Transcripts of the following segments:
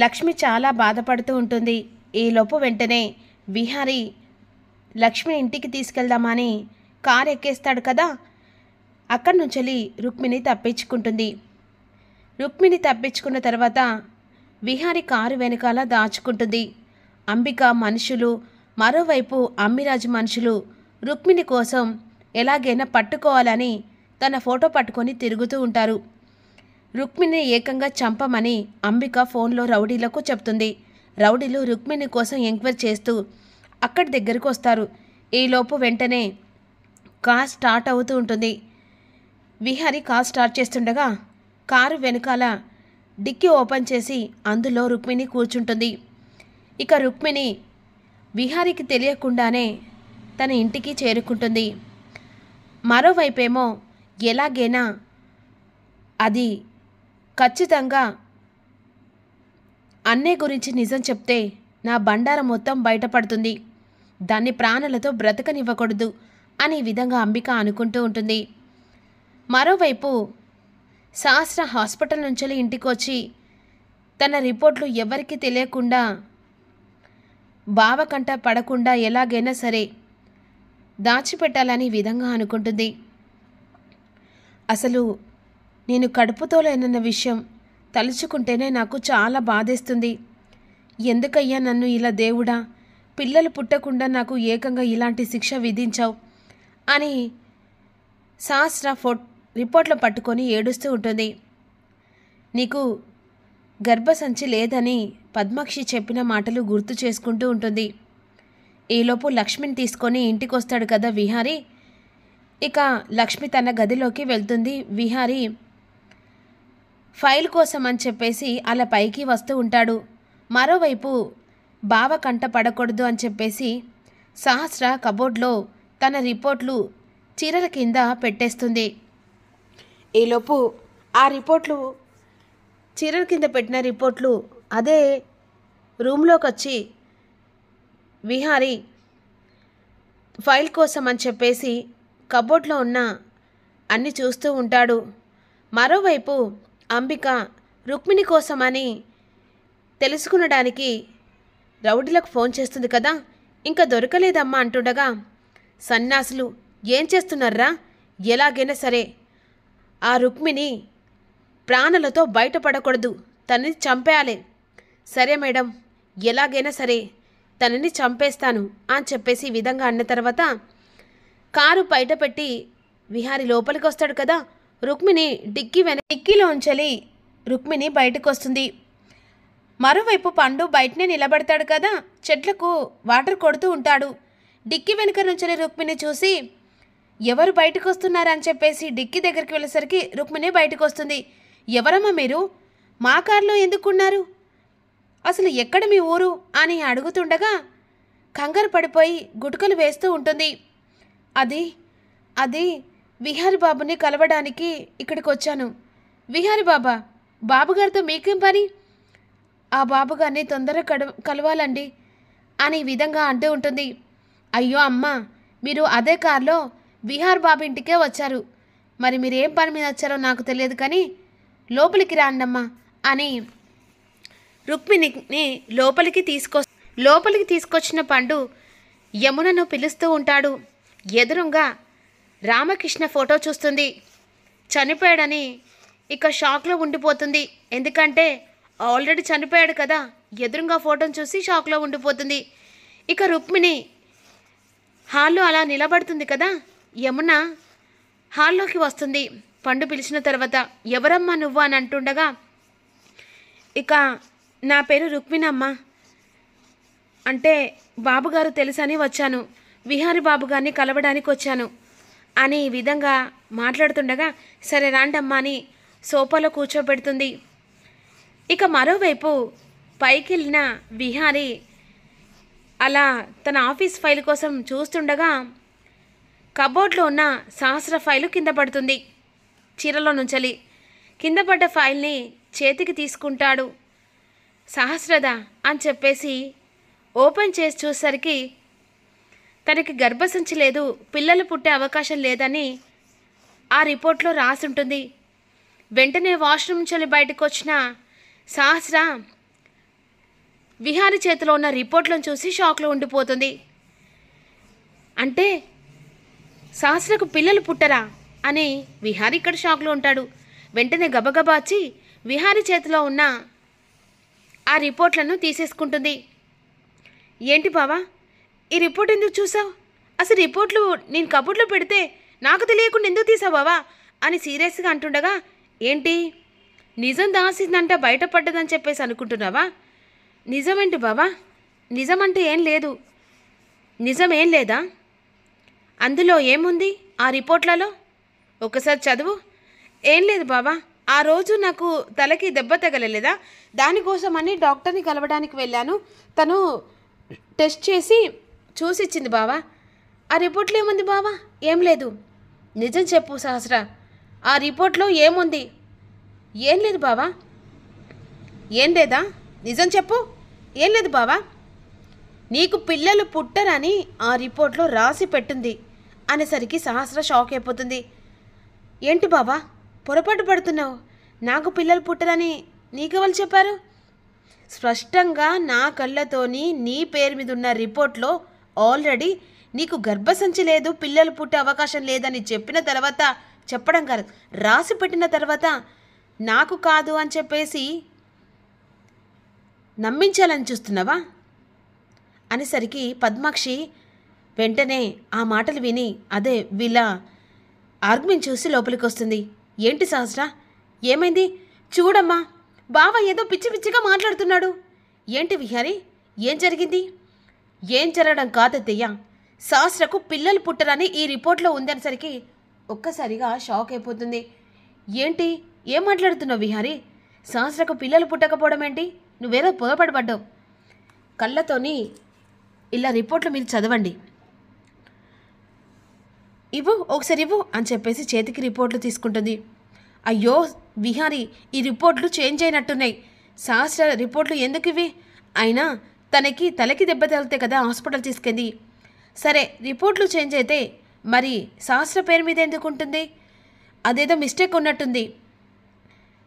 లక్ష్మి చాలా బాధపడుతూ ఉంటుంది. ఈలోపు వెంటనే విహారీ లక్ష్మిని ఇంటికి తీసుకెళ్దామని కారు ఎక్కేస్తాడు కదా, అక్కడి నుంచి రుక్మిణి తప్పించుకుంటుంది. రుక్మిణి తప్పించుకున్న తర్వాత విహారీ కారు వెనకాల దాచుకుంటుంది. అంబిక మనుషులు, మరోవైపు అమ్మిరాజు మనుషులు రుక్మిణి కోసం ఎలాగైనా పట్టుకోవాలని తన ఫోటో పట్టుకొని తిరుగుతూ ఉంటారు. రుక్మిణిని ఏకంగా చంపమని అంబిక ఫోన్లో రౌడీలకు చెప్తుంది. రౌడీలు రుక్మిణి కోసం ఎంక్వైరీ చేస్తూ అక్కడి దగ్గరకు వస్తారు. ఈలోపు వెంటనే కార్ స్టార్ట్ అవుతూ ఉంటుంది. విహారీ కార్ స్టార్ట్ చేస్తుండగా కారు వెనకాల డిక్కీ ఓపెన్ చేసి అందులో రుక్మిణి కూర్చుంటుంది. ఇక రుక్మిణి విహారీకి తెలియకుండానే తన ఇంటికి చేరుకుంటుంది. మరోవైపేమో ఎలాగైనా అది ఖచ్చితంగా అన్నయ్య గురించి నిజం చెప్తే నా బండారం మొత్తం బయటపడుతుంది, దాన్ని ప్రాణాలతో బ్రతకనివ్వకూడదు అనే విధంగా అంబిక అనుకుంటూ ఉంటుంది. మరోవైపు సహస్ర హాస్పిటల్ నుంచి ఇంటికి వచ్చి తన రిపోర్ట్లు ఎవరికీ తెలియకుండా బావ కంట పడకుండా ఎలాగైనా సరే దాచిపెట్టాలని విధంగా అనుకుంటుంది. అసలు నేను కడుపుతో లేనన్న విషయం తలుచుకుంటేనే నాకు చాలా బాధేస్తుంది. ఎందుకయ్యా నన్ను ఇలా దేవుడా, పిల్లలు పుట్టకుండా నాకు ఏకంగా ఇలాంటి శిక్ష విధించావు అని సహస్ర రిపోర్ట్లో పట్టుకొని ఏడుస్తూ ఉంటుంది. నీకు గర్భసంచి లేదని పద్మాక్షి చెప్పిన మాటలు గుర్తు చేసుకుంటూ ఉంటుంది. ఈలోపు లక్ష్మిని తీసుకొని ఇంటికి వస్తాడు కదా విహారీ. ఇక లక్ష్మి తన గదిలోకి వెళ్తుంది. విహారీ ఫైల్ కోసం అని చెప్పేసి అలా పైకి వస్తూ ఉంటాడు. మరోవైపు బావ కంట పడకూడదు అని చెప్పేసి సహస్ర కబోర్డ్లో తన రిపోర్ట్లు చీరల కింద పెట్టేస్తుంది. ఈలోపు ఆ రిపోర్ట్లు చీరల కింద పెట్టిన రిపోర్ట్లు అదే రూమ్లోకి వచ్చి విహారీ ఫైల్ కోసం అని చెప్పేసి కబోర్డ్లో ఉన్న అన్నీ చూస్తూ ఉంటాడు. మరోవైపు అంబిక రుక్మిణి కోసమని తెలుసుకునడానికి రౌడీలకు ఫోన్ చేస్తుంది కదా, ఇంకా దొరకలేదమ్మా అంటుండగా, సన్యాసులు ఏం చేస్తున్నారా, ఎలాగైనా సరే ఆ రుక్మిణి ప్రాణాలతో బయటపడకూడదు, తనని చంపేయాలి. సరే మేడం, ఎలాగైనా సరే తనని చంపేస్తాను అని చెప్పేసి ఈ విధంగా అన్న తర్వాత కారు బయట పెట్టి విహారీ లోపలికి వస్తాడు కదా. రుక్మిణి డిక్కీలో ఉంచలి రుక్మిణి బయటకు వస్తుంది. మరోవైపు పండు బయటనే నిలబడతాడు కదా, చెట్లకు వాటర్ కొడుతూ ఉంటాడు. డిక్కీ వెనుక నుంచి రుక్మిణి చూసి ఎవరు బయటకు వస్తున్నారని చెప్పేసి డిక్కీ దగ్గరికి వెళ్ళేసరికి రుక్మిణి బయటకు వస్తుంది. ఎవరమ్మా మీరు, మా కారులో ఎందుకున్నారు, అసలు ఎక్కడ మీ ఊరు అని అడుగుతుండగా కంగారు పడిపోయి గుటకలు వేస్తూ ఉంటుంది. అది విహారీ బాబుని కలవడానికి ఇక్కడికి వచ్చాను. విహారీ బాబుగారితో మీకేం పని, ఆ బాబుగారిని తొందరగా కలవాలండి అని ఈ విధంగా అంటూ ఉంటుంది. అయ్యో అమ్మ, మీరు అదే కారులో విహార్ బాబు ఇంటికే వచ్చారు, మరి మీరు ఏం పని మీద వచ్చారో నాకు తెలియదు కానీ లోపలికి రాండమ్మా అని రుక్మిణిని లోపలికి తీసుకొచ్చిన పండు యమునను పిలుస్తూ ఉంటాడు. ఎదురుగా రామకృష్ణ ఫోటో చూస్తుంది. చనిపోయాడని ఇక షాక్లో ఉండిపోతుంది. ఎందుకంటే ఆల్రెడీ చనిపోయాడు కదా, ఎదురుగా ఫోటోను చూసి షాక్లో ఉండిపోతుంది. ఇక రుక్మిణి హాల్లో అలా నిలబడుతుంది కదా, యమున హాల్లోకి వస్తుంది. పండు పిలిచిన తర్వాత ఎవరమ్మా నువ్వు అని అంటుండగా, ఇక నా పేరు రుక్మిణమ్మ, అంటే బాబుగారు తెలుసని వచ్చాను, విహారీ బాబుగారిని కలవడానికి వచ్చాను అని ఈ విధంగా మాట్లాడుతుండగా, సరే రాండమ్మా అని సోఫాలో కూర్చోబెడుతుంది. ఇక మరోవైపు పైకి వెళ్ళిన విహారీ అలా తన ఆఫీస్ ఫైల్ కోసం చూస్తుండగా కబోర్డ్లో ఉన్న సహస్ర ఫైలు కింద పడుతుంది. చీరలో నుంచలి కింద పడ్డ ఫైల్ని చేతికి తీసుకుంటాడు. సహస్రదా అని చెప్పేసి ఓపెన్ చేసి చూసేసరికి తనకి గర్భసంచి లేదు, పిల్లలు పుట్టే అవకాశం లేదని ఆ రిపోర్ట్లో రాసుంటుంది. వెంటనే వాష్రూమ్ నుంచి బయటకు వచ్చిన సహస్ర విహారి చేతిలో ఉన్న రిపోర్ట్లను చూసి షాక్లో ఉండిపోతుంది. అంటే సహస్రకు పిల్లలు పుట్టరా అని విహారి ఇక్కడ షాక్లో ఉంటాడు. వెంటనే గబగబా వచ్చి విహారి చేతిలో ఉన్న ఆ రిపోర్ట్లను తీసేసుకుంటుంది. ఏంటి బావా, ఈ రిపోర్ట్ ఎందుకు చూసావు? అసలు రిపోర్ట్లు నేను కబుర్లో పెడితే నాకు తెలియకుండా ఎందుకు తీసావు బావా అని సీరియస్గా అంటుండగా, ఏంటి నిజం దాసిందంట బయటపడ్డదని చెప్పేసి అనుకుంటున్నావా? నిజమేంటి బావా? నిజమంటే ఏం లేదు. నిజమేం లేదా? అందులో ఏముంది ఆ రిపోర్ట్లలో? ఒకసారి చదువు. ఏం లేదు బావా, ఆ రోజు నాకు తలకి దెబ్బ తగలలేదా, దానికోసమని డాక్టర్ని కలవడానికి వెళ్ళాను. తను టెస్ట్ చేసి చూసిచ్చింది బావా. ఆ రిపోర్ట్లో ఏముంది బావా? ఏం లేదు. నిజం చెప్పు సహస్ర, ఆ రిపోర్ట్లో ఏముంది? ఏం లేదు బావా. ఏం లేదా? నిజం చెప్పు. ఏం లేదు బావా. నీకు పిల్లలు పుట్టరని ఆ రిపోర్ట్లో రాసి పెట్టింది అనేసరికి సహస్ర షాక్ అయిపోతుంది. ఏంటి బావా పొరపాటు పడుతున్నావు? నాకు పిల్లలు పుట్టరని నీకెవరు చెప్పారు? స్పష్టంగా నా కళ్ళతోని నీ పేరు మీద ఉన్న రిపోర్ట్లో ఆల్రెడీ నీకు గర్భసంచి లేదు, పిల్లలు పుట్టే అవకాశం లేదని చెప్పిన తర్వాత, చెప్పడం కాదు రాసి పెట్టిన తర్వాత నాకు కాదు అని చెప్పేసి నమ్మించాలని చూస్తున్నావా అనేసరికి పద్మాక్షి వెంటనే ఆ మాటలు విని అదే వీళ్ళ ఆర్గ్యుమెంట్ చూసి లోపలికి వస్తుంది. ఏంటి సహస్ర, ఏమైంది? చూడమ్మా, బావ ఏదో పిచ్చి పిచ్చిగా మాట్లాడుతున్నాడు. ఏంటి విహారి, ఏం జరిగింది? ఏం జరగడం కాదత్తయ్య, సహస్రకు పిల్లలు పుట్టరని ఈ రిపోర్ట్లో ఉందనేసరికి ఒక్కసారిగా షాక్ అయిపోతుంది. ఏంటి, ఏం మాట్లాడుతున్నావు విహారి? సహస్రకు పిల్లలు పుట్టకపోవడం ఏంటి? నువ్వేదో పొగపడబడ్డావు. కళ్ళతోని ఇలా రిపోర్ట్లు మీరు చదవండి, ఇవ్వు ఒకసారి ఇవ్వు అని చెప్పేసి చేతికి రిపోర్ట్లు తీసుకుంటుంది. అయ్యో విహారి, ఈ రిపోర్ట్లు చేంజ్ అయినట్టున్నాయి. సహస్ర రిపోర్ట్లు ఎందుకు ఇవి? అయినా తలకి దెబ్బ తగిలితే కదా హాస్పిటల్ తీసుకెళ్ళి. సరే రిపోర్ట్లు చేంజ్ అయితే మరి సహస్ర పేరు మీద ఎందుకు ఉంటుంది? అదేదో మిస్టేక్ ఉన్నట్టుంది.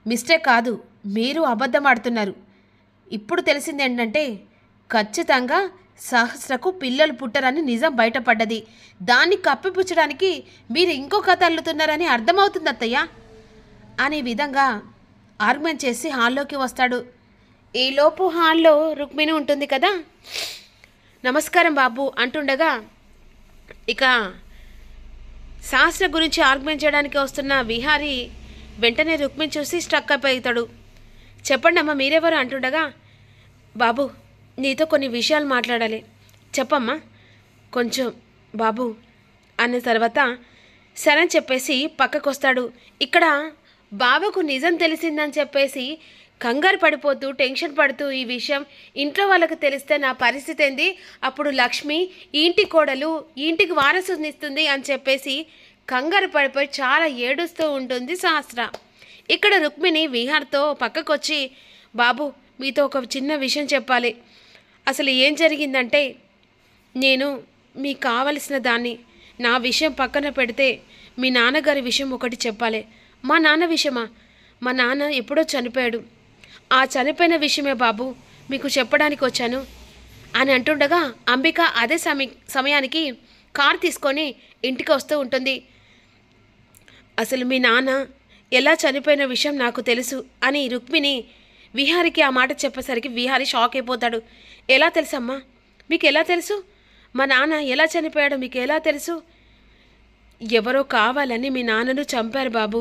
మిస్టేక్ కాదు, మీరు అబద్ధం ఆడుతున్నారు. ఇప్పుడు తెలిసింది ఏంటంటే ఖచ్చితంగా సహస్రకు పిల్లలు పుట్టరని నిజం బయటపడ్డది. దాన్ని కప్పిపుచ్చడానికి మీరు ఇంకో కథ అల్లుతున్నారని అర్థమవుతుంది అత్తయ్య అనే విధంగా ఆర్గ్యుమెంట్ చేసి హాల్లోకి వస్తాడు. ఈలోపు హాల్లో రుక్మిణి ఉంటుంది కదా. నమస్కారం బాబు అంటుండగా ఇక సహస్ర గురించి ఆర్గ్యుమెంట్ చేయడానికి వస్తున్న విహారి వెంటనే రుక్మిణి చూసి స్ట్రక్ అయిపోతాడు. చెప్పండి అమ్మ, మీరెవరు అంటుండగా, బాబు నీతో కొన్ని విషయాలు మాట్లాడాలి, చెప్పమ్మా కొంచెం బాబు అన్న తర్వాత సరే అని చెప్పేసి పక్కకు వస్తాడు. ఇక్కడ బాబుకు నిజం తెలిసిందని చెప్పేసి కంగారు పడిపోతూ టెన్షన్ పడుతూ ఈ విషయం ఇంట్లో వాళ్ళకు తెలిస్తే నా పరిస్థితి ఏంది, అప్పుడు లక్ష్మి ఈ ఇంటి కోడలు ఈ ఇంటికి వారసునిస్తుంది అని చెప్పేసి కంగారు పడిపోయి చాలా ఏడుస్తూ ఉంటుంది సహస్ర. ఇక్కడ రుక్మిణి విహార్తో పక్కకు వచ్చి, బాబు మీతో ఒక చిన్న విషయం చెప్పాలి. అసలు ఏం జరిగిందంటే, నేను మీకు కావలసిన దాన్ని నా విషయం పక్కన పెడితే మీ నాన్నగారి విషయం ఒకటి చెప్పాలి. మా నాన్న విషయమా? మా నాన్న ఎప్పుడో చనిపోయాడు. ఆ చనిపోయిన విషయమే బాబు మీకు చెప్పడానికి వచ్చాను అని అంటుండగా అంబిక అదే సమయానికి కార్ తీసుకొని ఇంటికి వస్తూ ఉంటుంది. అసలు మీ నాన్న ఎలా చనిపోయిన విషయం నాకు తెలుసు అని రుక్మిణి విహారికి ఆ మాట చెప్పేసరికి విహారి షాక్ అయిపోతాడు. ఎలా తెలుసమ్మా? మీకు ఎలా తెలుసు? మా నాన్న ఎలా చనిపోయాడో మీకు ఎలా తెలుసు? ఎవరో కావాలని మీ నాన్నను చంపారు బాబు.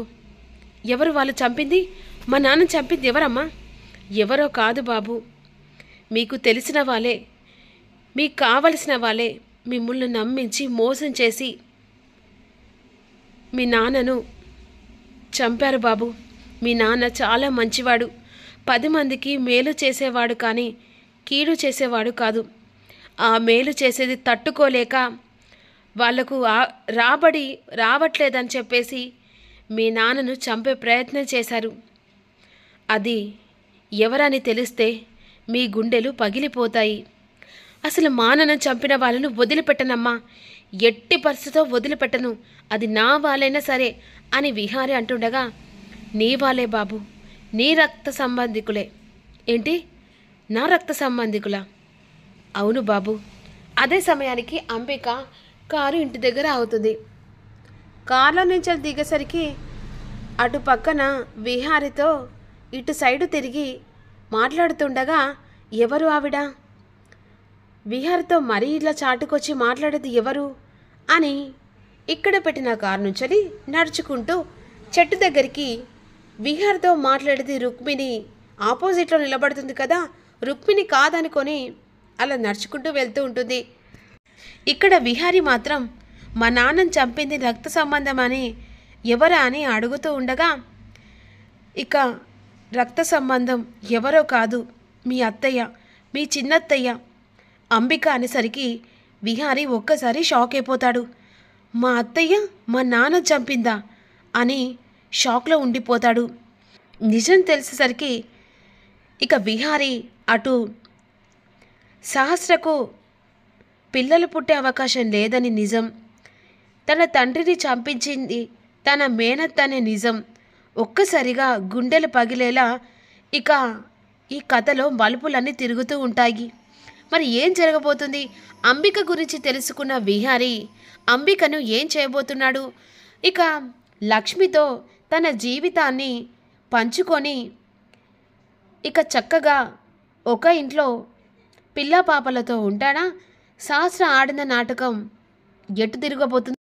ఎవరు వాళ్ళు చంపింది? మా నాన్న చంపింది ఎవరమ్మా? ఎవరో కాదు బాబు, మీకు తెలిసిన వాళ్ళే, మీకు కావలసిన వాళ్ళే మిమ్మల్ని నమ్మించి మోసం చేసి మీ నాన్నను చంపారు బాబు. మీ నాన్న చాలా మంచివాడు, 10 మందికి మేలు చేసేవాడు కానీ కీడు చేసేవాడు కాదు. ఆ మేలు చేసేది తట్టుకోలేక వాళ్లకు రాబడి రావట్లేదని చెప్పేసి మీ నాన్నను చంపే ప్రయత్నం చేశారు. అది ఎవరని తెలిస్తే మీ గుండెలు పగిలిపోతాయి. అసలు మా నాన్న చంపిన వాళ్ళను వదిలిపెట్టనమ్మా, ఎట్టి పరిస్థితితో వదిలిపెట్టను, అది నా వాళ్ళైనా సరే అని విహారి అంటుండగా, నీ వాళ్ళే బాబు, నీ రక్త సంబంధికులే. ఏంటి నా రక్త సంబంధికుల? అవును బాబు. అదే సమయానికి అంబిక కారు ఇంటి దగ్గర అవుతుంది. కారులో నుంచి దిగేసరికి అటు పక్కన విహారితో ఇటు సైడు తిరిగి మాట్లాడుతుండగా, ఎవరు ఆవిడ? విహారితో మరీ ఇలా చాటుకొచ్చి మాట్లాడేది ఎవరు అని ఇక్కడ పెట్టిన కారు నుంచి నడుచుకుంటూ చెట్టు దగ్గరికి విహార్తో మాట్లాడేది రుక్మిణి ఆపోజిట్లో నిలబడుతుంది కదా, రుక్మిణి కాదనుకొని అలా నడుచుకుంటూ వెళ్తూ ఉంటుంది. ఇక్కడ విహారి మాత్రం మా నాన్నని చంపింది రక్త సంబంధం అని ఎవరా అని అడుగుతూ ఉండగా, ఇక రక్త సంబంధం ఎవరో కాదు, మీ అత్తయ్య, మీ చిన్నత్తయ్య అంబిక అనేసరికి విహారి ఒక్కసారి షాక్ అయిపోతాడు. మా అత్తయ్య మా నాన్న చంపిందా అని షాక్లో ఉండిపోతాడు. నిజం తెలిసేసరికి ఇక విహారి అటు సహస్రకు పిల్లలు పుట్టే అవకాశం లేదని నిజం, తన తండ్రిని చంపించింది తన మేనత్త అనే నిజం ఒక్కసారిగా గుండెలు పగిలేలా ఇక ఈ కథలో మలుపులన్నీ తిరుగుతూ ఉంటాయి. మరి ఏం జరగబోతుంది? అంబిక గురించి తెలుసుకున్న విహారి అంబికను ఏం చేయబోతున్నాడు? ఇక లక్ష్మితో తన జీవితాన్ని పంచుకొని ఇక చక్కగా ఒక ఇంట్లో పిల్ల పాపలతో ఉంటాడా? సహస్ర ఆడిన నాటకం ఎటు తిరగబోతుంది?